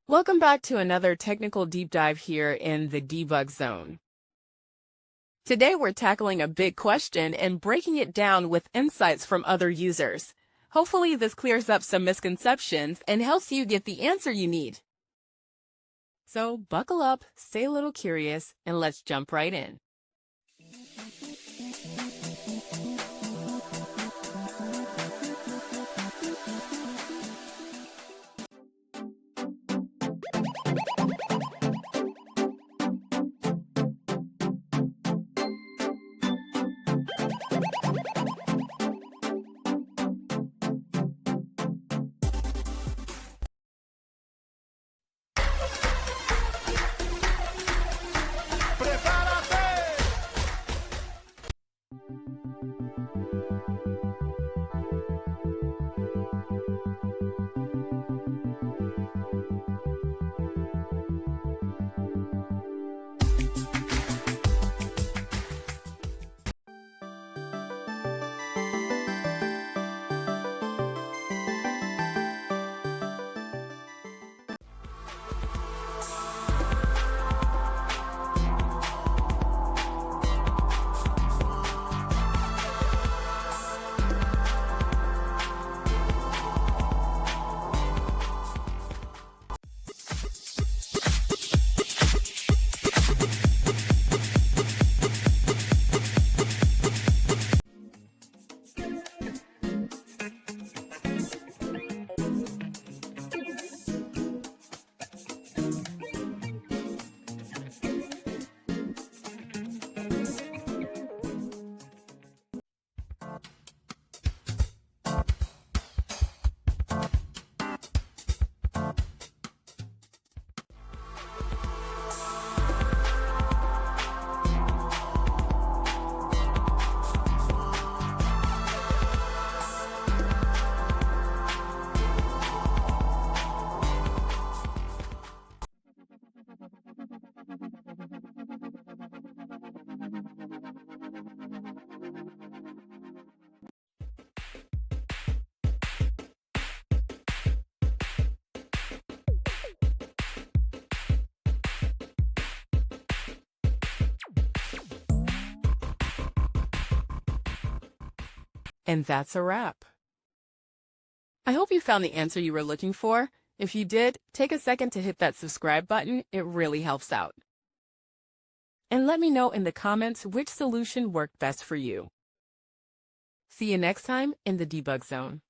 Welcome back to another technical deep dive here in the debug zone. Today we're tackling a big question and breaking it down with insights from other users. Hopefully this clears up some misconceptions and helps you get the answer you need. So buckle up, stay a little curious, and let's jump right in. And that's a wrap. I hope you found the answer you were looking for. If you did, take a second to hit that subscribe button. It really helps out. And let me know in the comments which solution worked best for you. See you next time in the debug zone.